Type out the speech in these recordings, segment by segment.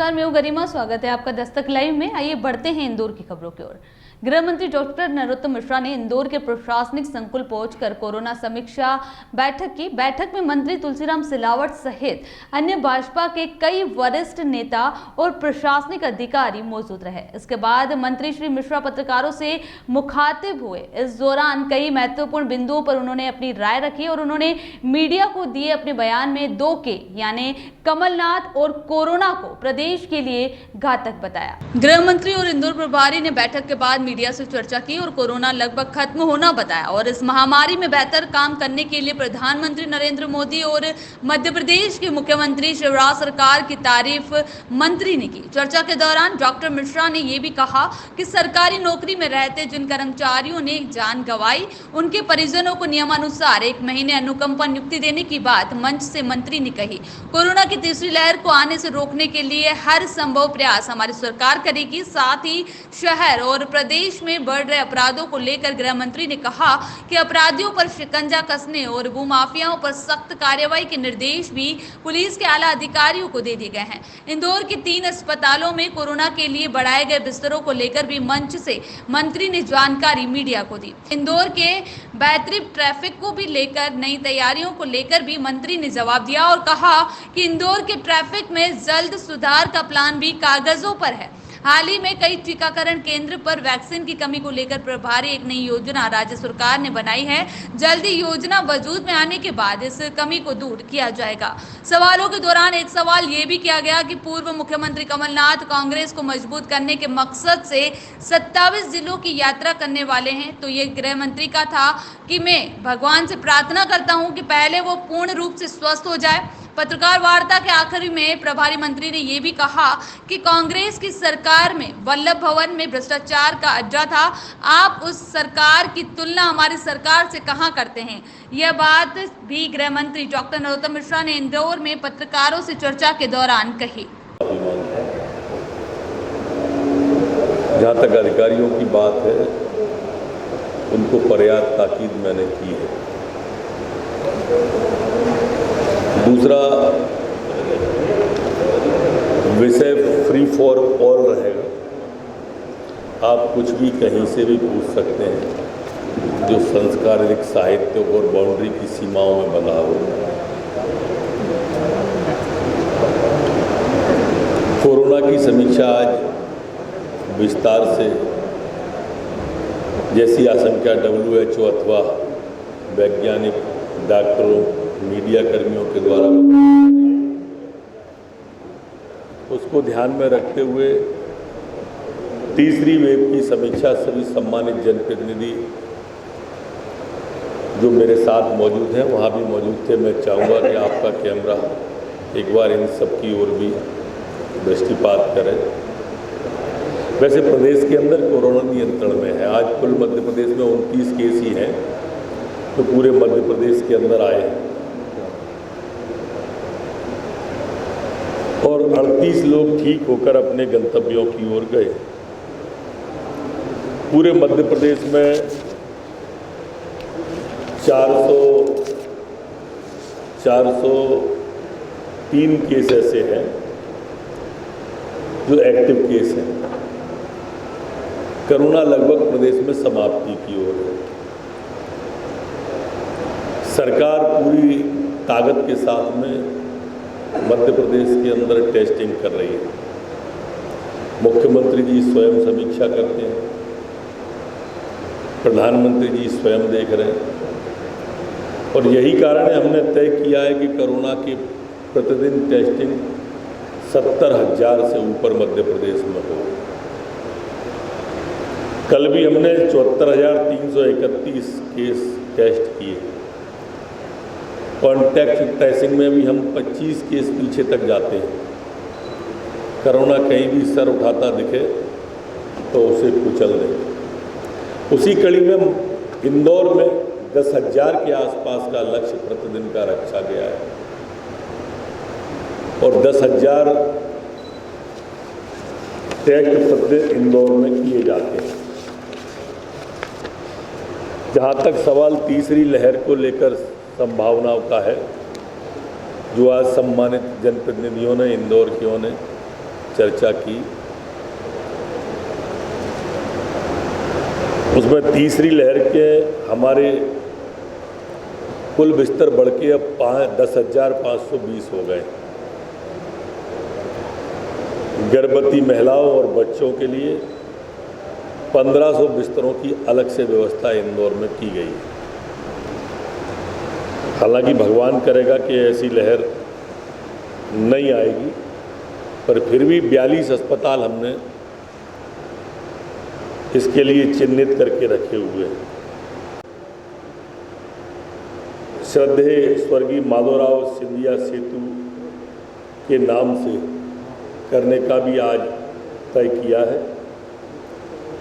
नमस्कार, मैं हूं गरिमा। स्वागत है आपका दस्तक लाइव में। आइए बढ़ते हैं इंदौर की खबरों की ओर। गृह मंत्री डॉक्टर नरोत्तम मिश्रा ने इंदौर के प्रशासनिक संकुल पहुंचकर कोरोना समीक्षा बैठक की। बैठक में मंत्री तुलसीराम सिलावट सहित अन्य भाजपा के कई वरिष्ठ नेता और प्रशासनिक अधिकारी मौजूद रहे। इसके बाद मंत्री श्री मिश्रा पत्रकारों से मुखातिब हुए। इस दौरान कई महत्वपूर्ण बिंदुओं पर उन्होंने अपनी राय रखी और उन्होंने मीडिया को दिए अपने बयान में 2K यानी कमलनाथ और कोरोना को प्रदेश के लिए घातक बताया। गृह मंत्री और इंदौर प्रभारी ने बैठक के बाद मीडिया से चर्चा की और कोरोना लगभग खत्म होना बताया और इस महामारी में बेहतर काम करने के लिए प्रधानमंत्री नरेंद्र मोदी और मध्य प्रदेश के मुख्यमंत्री शिवराज सरकार की तारीफ मंत्री ने की। चर्चा के दौरान डॉक्टर मिश्रा ने यह भी कहा कि सरकारी नौकरी में रहते जिन कर्मचारियों ने जान गंवाई उनके परिजनों को नियमानुसार 1 महीने अनुकंपा नियुक्ति देने की बात मंच से मंत्री ने कही। कोरोना की तीसरी लहर को आने से रोकने के लिए हर संभव प्रयास हमारी सरकार करेगी। साथ ही शहर और प्रदेश में बढ़ रहे अपराधों को लेकर गृह मंत्री ने कहा कि अपराधियों पर शिकंजा कसने और भूमाफियाओं पर सख्त कार्रवाई के निर्देश भी पुलिस के आला अधिकारियों को दे दिए गए हैं। इंदौर के 3 अस्पतालों में कोरोना के लिए बढ़ाए गए बिस्तरों को लेकर भी मंच से मंत्री ने जानकारी मीडिया को दी। इंदौर के बेहतरीन ट्रैफिक को भी लेकर नई तैयारियों को लेकर भी मंत्री ने जवाब दिया और कहा कि इंदौर के ट्रैफिक में जल्द सुधार का प्लान भी कागजों पर है। हाल ही में कई टीकाकरण केंद्र पर वैक्सीन की कमी को लेकर प्रभारी एक नई योजना राज्य सरकार ने बनाई है। जल्दी योजना वजूद में आने के बाद इस कमी को दूर किया जाएगा। सवालों के दौरान एक सवाल ये भी किया गया कि पूर्व मुख्यमंत्री कमलनाथ कांग्रेस को मजबूत करने के मकसद से 27 जिलों की यात्रा करने वाले हैं, तो ये गृह मंत्री का था कि मैं भगवान से प्रार्थना करता हूं कि पहले वो पूर्ण रूप से स्वस्थ हो जाए। पत्रकार वार्ता के आखिरी में प्रभारी मंत्री ने यह भी कहा कि कांग्रेस की सरकार में वल्लभ भवन में भ्रष्टाचार का अड्डा था। आप उस सरकार की तुलना हमारी सरकार से कहां करते हैं। यह बात भी गृह मंत्री डॉक्टर नरोत्तम मिश्रा ने इंदौर में पत्रकारों से चर्चा के दौरान कही। जहाँ तक अधिकारियों की बात है, उनको पर्याप्त ताकीद मैंने की है। दूसरा विषय फ्री फॉर ऑल रहेगा। आप कुछ भी कहीं से भी पूछ सकते हैं जो सांस्कृतिक, साहित्यिक और बाउंड्री की सीमाओं में बना हो। कोरोना की समीक्षा आज विस्तार से जैसी आशंका WHO अथवा वैज्ञानिक, डॉक्टरों, मीडिया कर्मियों के द्वारा उसको ध्यान में रखते हुए तीसरी वेव की समीक्षा सभी सम्मानित जनप्रतिनिधि जो मेरे साथ मौजूद हैं वहाँ भी मौजूद थे। मैं चाहूँगा कि आपका कैमरा एक बार इन सब की ओर भी दृष्टिपात करें। वैसे प्रदेश के अंदर कोरोना नियंत्रण में है। आज कुल मध्य प्रदेश में 29 केस ही हैं तो पूरे मध्य प्रदेश के अंदर आए हैं और 38 लोग ठीक होकर अपने गंतव्यों की ओर गए। पूरे मध्य प्रदेश में 403 केस ऐसे हैं जो एक्टिव केस हैं। कोरोना लगभग प्रदेश में समाप्ति की ओर है। सरकार पूरी ताकत के साथ में मध्य प्रदेश के अंदर टेस्टिंग कर रही है। मुख्यमंत्री जी स्वयं समीक्षा करते हैं, प्रधानमंत्री जी स्वयं देख रहे हैं और यही कारण है हमने तय किया है कि कोरोना की प्रतिदिन टेस्टिंग 70,000 से ऊपर मध्य प्रदेश में हो। कल भी हमने 74,331 केस टेस्ट किए। कॉन्टैक्ट ट्रेसिंग में भी हम 25 केस पीछे तक जाते हैं। कोरोना कहीं भी सर उठाता दिखे तो उसे कुचल दें। उसी कड़ी में इंदौर में 10,000 के आसपास का लक्ष्य प्रतिदिन का रखा गया है और 10,000 टेस्ट प्रतिदिन इंदौर में किए जाते हैं। जहाँ तक सवाल तीसरी लहर को लेकर संभावनाओं का है, जो आज सम्मानित जनप्रतिनिधियों ने, इंदौर के ने चर्चा की। उसमें तीसरी लहर के हमारे कुल बिस्तर बढ़ के अब 10,520 हो गए। गर्भवती महिलाओं और बच्चों के लिए 1500 बिस्तरों की अलग से व्यवस्था इंदौर में की गई है। हालांकि भगवान करेगा कि ऐसी लहर नहीं आएगी, पर फिर भी 42 अस्पताल हमने इसके लिए चिन्हित करके रखे हुए हैं। श्रद्धेय स्वर्गीय माधवराव सिंधिया सेतु के नाम से करने का भी आज तय किया है।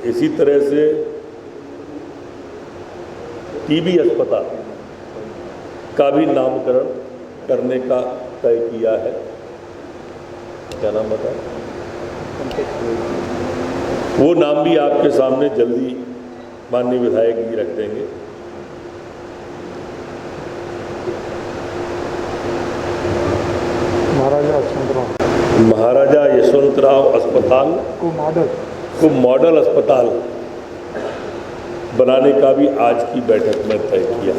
इसी तरह से टीबी अस्पताल का भी नामकरण करने का तय किया है। क्या नाम बताएं? वो नाम भी आपके सामने जल्दी माननीय विधायक जी रख देंगे। महाराजा यशवंतराव अस्पताल को मॉडल अस्पताल बनाने का भी आज की बैठक में तय किया।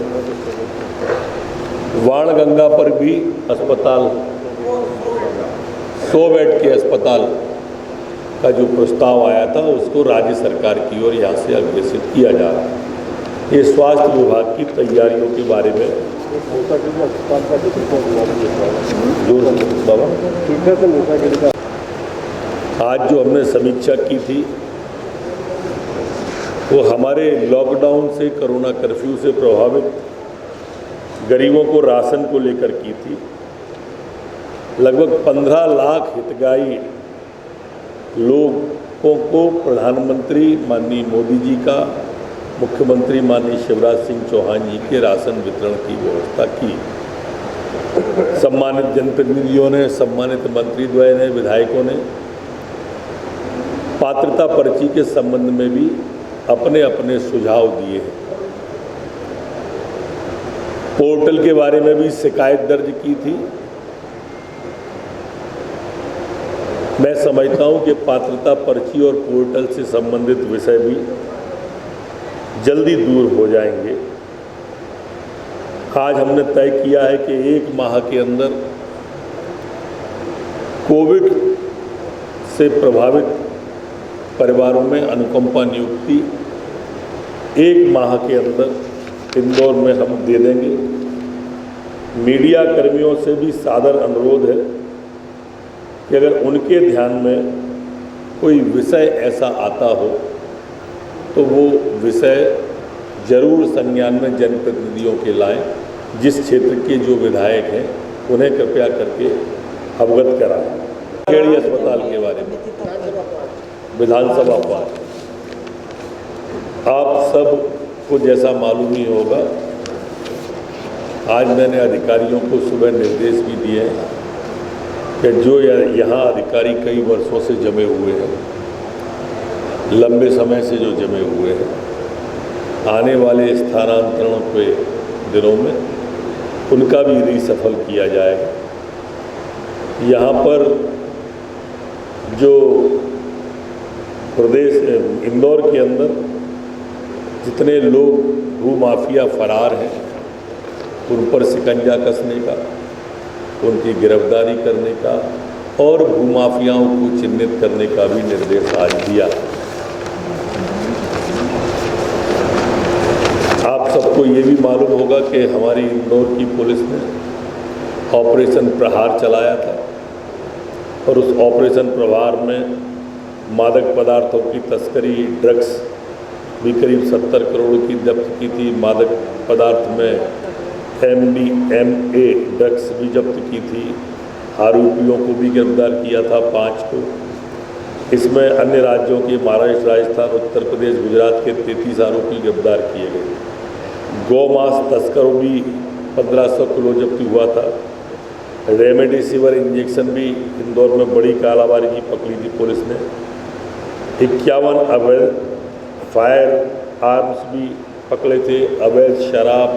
वाणगंगा पर भी अस्पताल 100 बेड के अस्पताल का जो प्रस्ताव आया था उसको राज्य सरकार की ओर यहाँ से अग्रेसित किया जा रहा है। ये स्वास्थ्य विभाग की तैयारियों के बारे में आज जो हमने समीक्षा की थी वो हमारे लॉकडाउन से, कोरोना कर्फ्यू से प्रभावित गरीबों को राशन को लेकर की थी। लगभग 15 लाख हितग्राही लोगों को प्रधानमंत्री माननीय मोदी जी का, मुख्यमंत्री माननीय शिवराज सिंह चौहान जी के राशन वितरण की व्यवस्था की। सम्मानित जनप्रतिनिधियों ने, सम्मानित मंत्रीद्वय ने, विधायकों ने पात्रता पर्ची के संबंध में भी अपने अपने सुझाव दिए हैं। पोर्टल के बारे में भी शिकायत दर्ज की थी। मैं समझता हूं कि पात्रता पर्ची और पोर्टल से संबंधित विषय भी जल्दी दूर हो जाएंगे। आज हमने तय किया है कि 1 माह के अंदर कोविड से प्रभावित परिवारों में अनुकंपा नियुक्ति 1 माह के अंदर इंदौर में हम दे देंगे। मीडिया कर्मियों से भी सादर अनुरोध है कि अगर उनके ध्यान में कोई विषय ऐसा आता हो तो वो विषय जरूर संज्ञान में जनप्रतिनिधियों के लाएं। जिस क्षेत्र के जो विधायक हैं उन्हें कृपया करके अवगत कराएं। खेड़ी अस्पताल के बारे में विधानसभा पर आप सब को जैसा मालूम ही होगा, आज मैंने अधिकारियों को सुबह निर्देश भी दिए हैं कि जो यहाँ अधिकारी कई वर्षों से जमे हुए हैं, लंबे समय से जो जमे हुए हैं, आने वाले स्थानांतरण के दिनों में उनका भी रीसफल किया जाएगा। यहाँ पर जो प्रदेश इंदौर के अंदर जितने लोग भूमाफिया फरार हैं उन पर शिकंजा कसने का, उनकी गिरफ्तारी करने का और भूमाफियाओं को चिन्हित करने का भी निर्देश आज दिया। आप सबको ये भी मालूम होगा कि हमारी इंदौर की पुलिस ने ऑपरेशन प्रहार चलाया था और उस ऑपरेशन प्रहार में मादक पदार्थों की तस्करी, ड्रग्स भी करीब 70 करोड़ की जब्त की थी। मादक पदार्थ में MDMA ड्रग्स भी जब्त की थी। आरोपियों को भी गिरफ्तार किया था 5 को। इसमें अन्य राज्यों के महाराष्ट्र, राजस्थान, उत्तर प्रदेश, गुजरात के 33 आरोपी गिरफ्तार किए गए। गौमांस तस्करों भी 1500 किलो जब्ती हुआ था। रेमडेसिविर इंजेक्शन भी इंदौर में बड़ी कालाबाजारी पकड़ी थी पुलिस ने। 51 अवैध फायर आर्म्स भी पकड़े थे। अवैध शराब,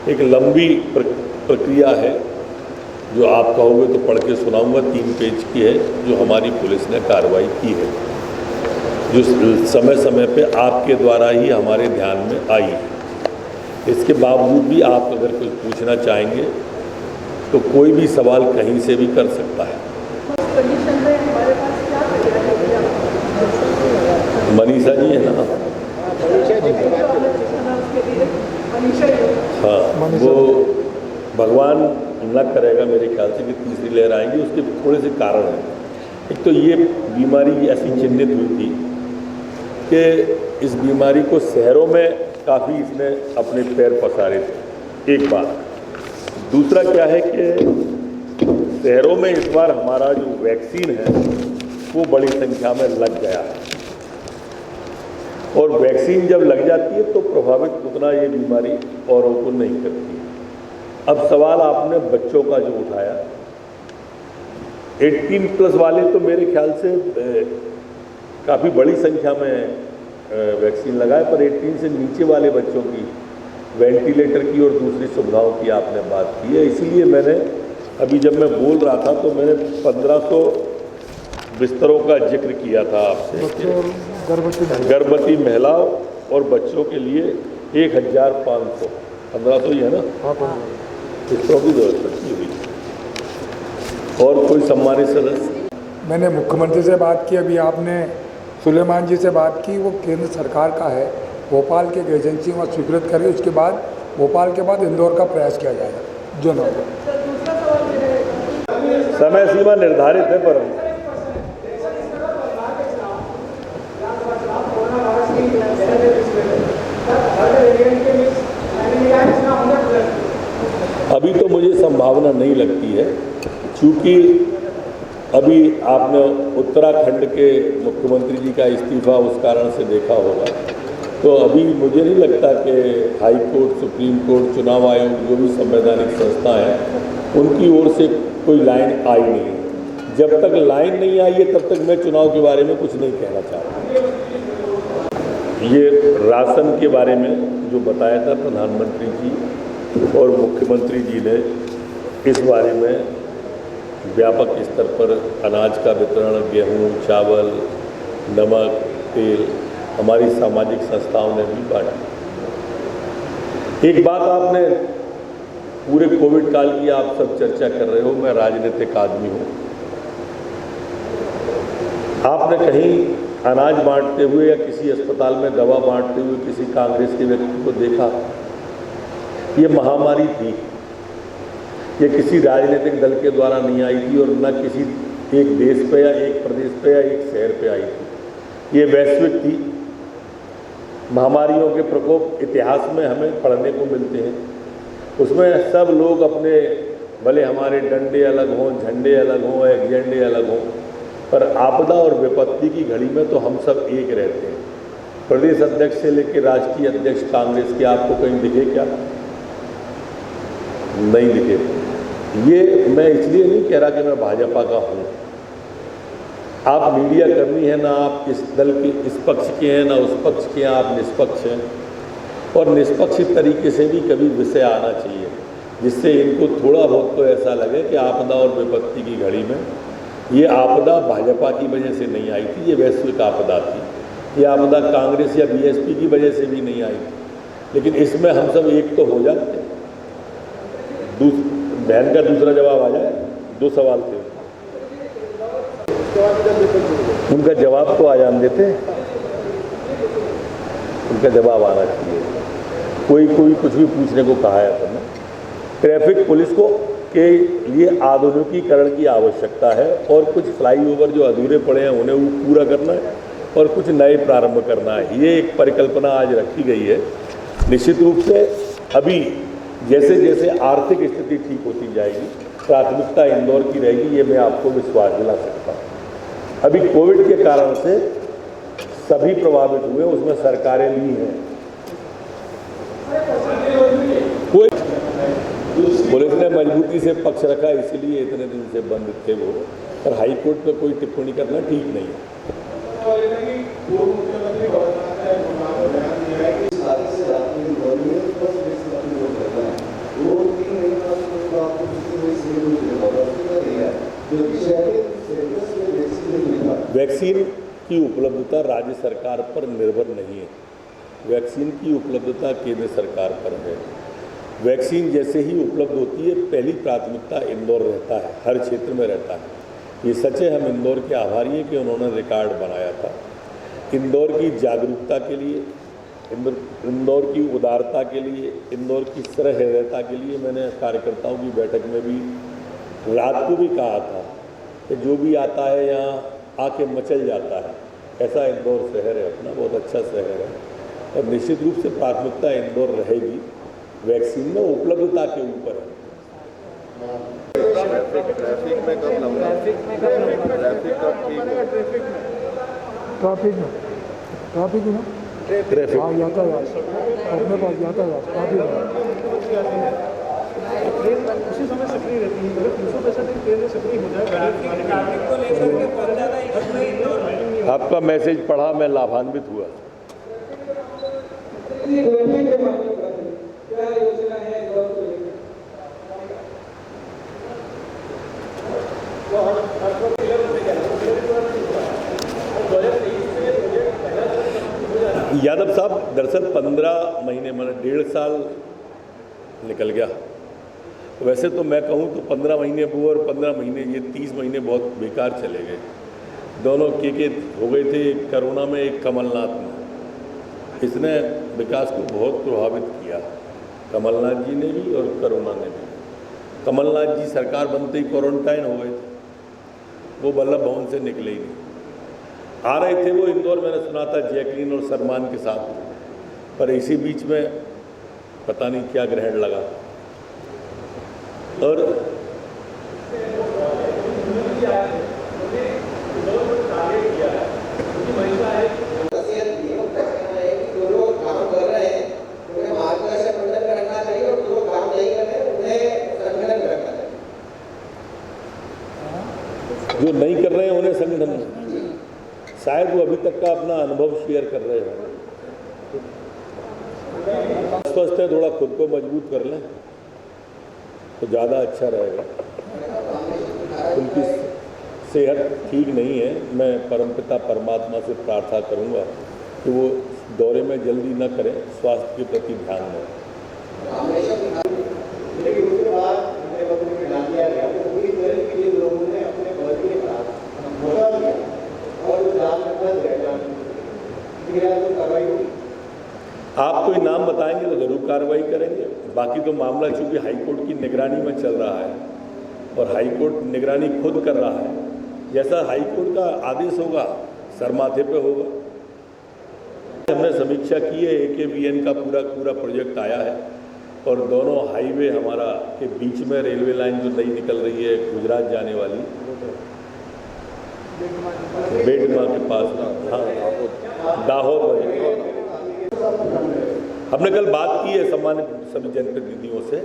एक लंबी प्रक्रिया है जो आप कहोगे तो पढ़ के सुनाऊंगा, 3 पेज की है, जो हमारी पुलिस ने कार्रवाई की है, जो समय समय पे आपके द्वारा ही हमारे ध्यान में आई है। इसके बावजूद भी आप अगर कुछ पूछना चाहेंगे तो कोई भी सवाल कहीं से भी कर सकता है। मनीषा जी है ना, हाँ, वो भगवान न करेगा मेरे ख्याल से कि तीसरी लहर आएंगी। उसके थोड़े से कारण हैं। एक तो ये बीमारी ऐसी चिन्हित हुई थी कि इस बीमारी को शहरों में काफ़ी इसने अपने पैर पसारे थे, एक बात। दूसरा क्या है कि शहरों में इस बार हमारा जो वैक्सीन है वो बड़ी संख्या में लग गया है, और वैक्सीन जब लग जाती है तो प्रभावित उतना ये बीमारी औरों को नहीं करती है। अब सवाल आपने बच्चों का जो उठाया, 18+ वाले तो मेरे ख्याल से काफ़ी बड़ी संख्या में वैक्सीन लगाए, पर 18 से नीचे वाले बच्चों की वेंटिलेटर की और दूसरी सुविधाओं की आपने बात की है। इसीलिए मैंने अभी जब मैं बोल रहा था तो मैंने 1500 बिस्तरों का जिक्र किया था आपसे। गर्भवती महिलाओं और बच्चों के लिए 1500, 1500 ही है ना, बिस्तरों की व्यवस्था की हुई। और कोई सम्मानित सदस्य? मैंने मुख्यमंत्री से बात की, अभी आपने सुलेमान जी से बात की, वो केंद्र सरकार का है, भोपाल की एक एजेंसी वहाँ स्वीकृत करें, उसके बाद भोपाल के बाद इंदौर का प्रयास किया जाएगा। जो ना समय सीमा निर्धारित है, पर अभी तो मुझे संभावना नहीं लगती है, क्योंकि अभी आपने उत्तराखंड के मुख्यमंत्री जी का इस्तीफा उस कारण से देखा होगा, तो अभी मुझे नहीं लगता कि हाई कोर्ट, सुप्रीम कोर्ट, चुनाव आयोग, जो भी संवैधानिक संस्था है, उनकी ओर से कोई लाइन आई नहीं है। जब तक लाइन नहीं आई है तब तक मैं चुनाव के बारे में कुछ नहीं कहना चाहता। ये राशन के बारे में जो बताया था प्रधानमंत्री जी और मुख्यमंत्री जी ने, इस बारे में व्यापक स्तर पर अनाज का वितरण, गेहूं, चावल, नमक, तेल हमारी सामाजिक संस्थाओं ने भी बांटा। एक बात आपने पूरे कोविड काल की आप सब चर्चा कर रहे हो, मैं राजनीतिक आदमी हूँ। आपने कहीं अनाज बांटते हुए या किसी अस्पताल में दवा बांटते हुए किसी कांग्रेस के व्यक्ति को देखा? ये महामारी थी, ये किसी राजनीतिक दल के द्वारा नहीं आई थी, और न किसी एक देश पे या एक प्रदेश पे या एक शहर पे आई थी। ये वैश्विक थी। महामारियों के प्रकोप इतिहास में हमें पढ़ने को मिलते हैं। उसमें सब लोग अपने, भले हमारे डंडे अलग हों, झंडे अलग हों, एजेंडे अलग हों, पर आपदा और विपत्ति की घड़ी में तो हम सब एक रहते हैं। प्रदेश अध्यक्ष से लेकर राष्ट्रीय अध्यक्ष कांग्रेस के आपको कहीं दिखे क्या? नहीं दिखे। ये मैं इसलिए नहीं कह रहा कि मैं भाजपा का हूँ। आप मीडिया कर्मी हैं, ना आप इस दल के इस पक्ष के हैं ना उस पक्ष के हैं, आप निष्पक्ष हैं। और निष्पक्ष तरीके से भी कभी विषय आना चाहिए, जिससे इनको थोड़ा बहुत तो ऐसा लगे कि आपदा और विपत्ति की घड़ी में ये आपदा भाजपा की वजह से नहीं आई थी, ये वैश्विक आपदा थी। ये आपदा कांग्रेस या बीएसपी की वजह से भी नहीं आई थी। लेकिन इसमें हम सब एक तो हो जाते। बहन का दूसरा जवाब आ जाए। 2 सवाल थे, उनका जवाब तो आ जान देते, उनका जवाब आना चाहिए। कोई कुछ भी पूछने को कहा है आपने। ट्रैफिक पुलिस को के लिए आधुनिकीकरण की आवश्यकता है, और कुछ फ्लाईओवर जो अधूरे पड़े हैं उन्हें वो पूरा करना है, और कुछ नए प्रारंभ करना है। ये एक परिकल्पना आज रखी गई है। निश्चित रूप से अभी जैसे जैसे आर्थिक स्थिति ठीक होती जाएगी, प्राथमिकता इंदौर की रहेगी, ये मैं आपको विश्वास दिला सकता हूँ। अभी कोविड के कारण से सभी प्रभावित हुए, उसमें सरकारें ली हैं। कोई पुलिस ने मजबूती से पक्ष रखा, इसलिए इतने दिन से बंद थे वो, और हाई कोर्ट पे कोई टिप्पणी करना ठीक नहीं है। वैक्सीन की उपलब्धता राज्य सरकार पर निर्भर नहीं है, वैक्सीन की उपलब्धता केंद्र सरकार पर है। वैक्सीन जैसे ही उपलब्ध होती है पहली प्राथमिकता इंदौर रहता है, हर क्षेत्र में रहता है। ये सच है, हम इंदौर के आभारी हैं कि उन्होंने रिकॉर्ड बनाया था। इंदौर की जागरूकता के लिए, इंदौर की उदारता के लिए, इंदौर की सहृदयता के लिए मैंने कार्यकर्ताओं की बैठक में भी रात को भी कहा था कि जो भी आता है यहाँ आके मचल जाता है। ऐसा इंदौर शहर है अपना, बहुत अच्छा शहर है और निश्चित रूप से प्राथमिकता इंदौर रहेगी। वैक्सीन में उपलब्धता के ऊपर है। ट्रैफिक में कब लंबा ट्रैफिक कब ठीक है? ट्रैफिक में ट्रैफिक हाँ यातायात अपने पास यातायात काफ़ी उसी समय सक्रिय रहती है। अगर 365 ट्रेनें सक्रिय हो जाए, आपका मैसेज पढ़ा, मैं लाभान्वित हुआ। यादव साहब, दरअसल 15 महीने मैंने 1.5 साल निकल गया। वैसे तो मैं कहूँ तो 15 महीने वो और 15 महीने ये 30 महीने बहुत बेकार चले गए। दोनों के हो गए थे, एक कोरोना में, एक कमलनाथ में। इसने विकास को बहुत प्रभावित किया, कमलनाथ जी ने भी और कोरोना ने भी। कमलनाथ जी सरकार बनते ही क्वारंटाइन हो गए थे, वो वल्लभ भवन से निकले ही नहीं। आ रहे थे वो इंदौर, मैंने सुना था जैकलीन और सलमान के साथ, पर इसी बीच में पता नहीं क्या ग्रहण लगा और जो नहीं कर रहे हैं उन्हें संगठन, शायद वो अभी तक का अपना अनुभव शेयर कर रहे हैं। स्वस्थ है, थोड़ा खुद को मजबूत कर लें तो ज़्यादा अच्छा रहेगा। उनकी सेहत ठीक नहीं है, मैं परमपिता परमात्मा से प्रार्थना करूंगा कि वो दौरे में जल्दी न करें, स्वास्थ्य के प्रति ध्यान दें। आप कोई नाम बताएंगे तो जरूर कार्रवाई करेंगे। बाकी तो मामला चूंकि हाईकोर्ट की निगरानी में चल रहा है और हाईकोर्ट निगरानी खुद कर रहा है, जैसा हाईकोर्ट का आदेश होगा सर माथे पे होगा। हमने समीक्षा की है, AKBN का पूरा प्रोजेक्ट आया है और दोनों हाईवे हमारा के बीच में रेलवे लाइन जो नई निकल रही है गुजरात जाने वाली, बेटमा के पास, हाँ दाहोद। हमने कल बात की है सम्मानित सभी जनप्रतिनिधियों से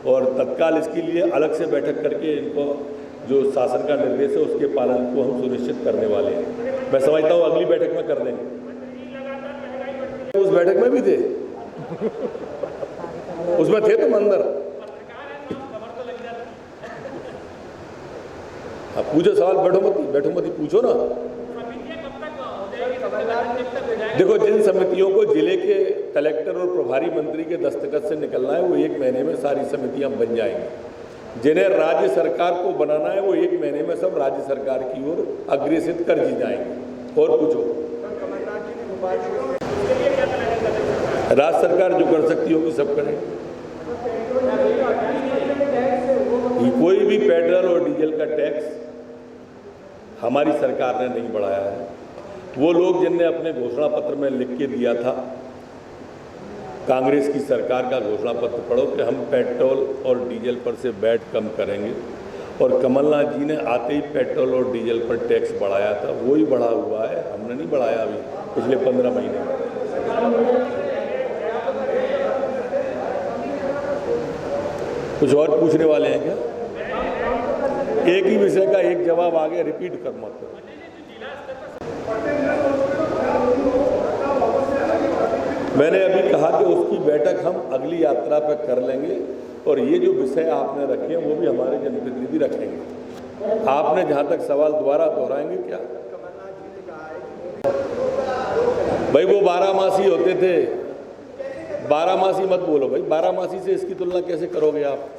और तत्काल इसके लिए अलग से बैठक करके इनको जो शासन का निर्देश है उसके पालन को हम सुनिश्चित करने वाले हैं। मैं समझता हूँ अगली बैठक में कर देंगे। उस बैठक में भी थे, उसमें थे तुम अंदर। अब पूछो सवाल, बैठो मत पूछो ना। देखो, जिन समितियों को जिले के कलेक्टर और प्रभारी मंत्री के दस्तखत से निकलना है वो 1 महीने में सारी समितियां बन जाएंगी। जिन्हें राज्य सरकार को बनाना है वो 1 महीने में सब राज्य सरकार की ओर अग्रेसित कर दी जाएंगे। और पूछो, राज्य सरकार जो कर सकती होगी सब करें। कोई भी पेट्रोल और डीजल का टैक्स हमारी सरकार ने नहीं बढ़ाया है। वो लोग जिनने अपने घोषणा पत्र में लिख के दिया था, कांग्रेस की सरकार का घोषणा पत्र पढ़ो कि हम पेट्रोल और डीजल पर से वैट कम करेंगे, और कमलनाथ जी ने आते ही पेट्रोल और डीजल पर टैक्स बढ़ाया था, वही बढ़ा हुआ है, हमने नहीं बढ़ाया अभी पिछले 15 महीने में। कुछ और पूछने वाले हैं क्या? एक ही विषय का एक जवाब आगे रिपीट कर मत करो। मैंने अभी कहा कि उसकी बैठक हम अगली यात्रा पर कर लेंगे और ये जो विषय आपने रखे हैं वो भी हमारे जनप्रतिनिधि रखेंगे। आपने जहाँ तक सवाल दोबारा दोहराएंगे क्या? भाई वो 12 मासी होते थे, 12 मासी मत बोलो भाई, 12 मासी से इसकी तुलना कैसे करोगे आप?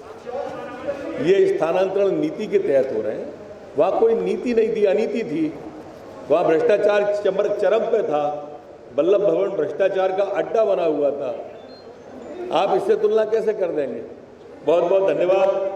ये स्थानांतरण नीति के तहत हो रहे हैं। वहाँ कोई नीति नहीं थी, अनीति थी। वहाँ भ्रष्टाचार चरम पे था। वल्लभ भवन भ्रष्टाचार का अड्डा बना हुआ था। आप इससे तुलना कैसे कर देंगे? बहुत बहुत धन्यवाद।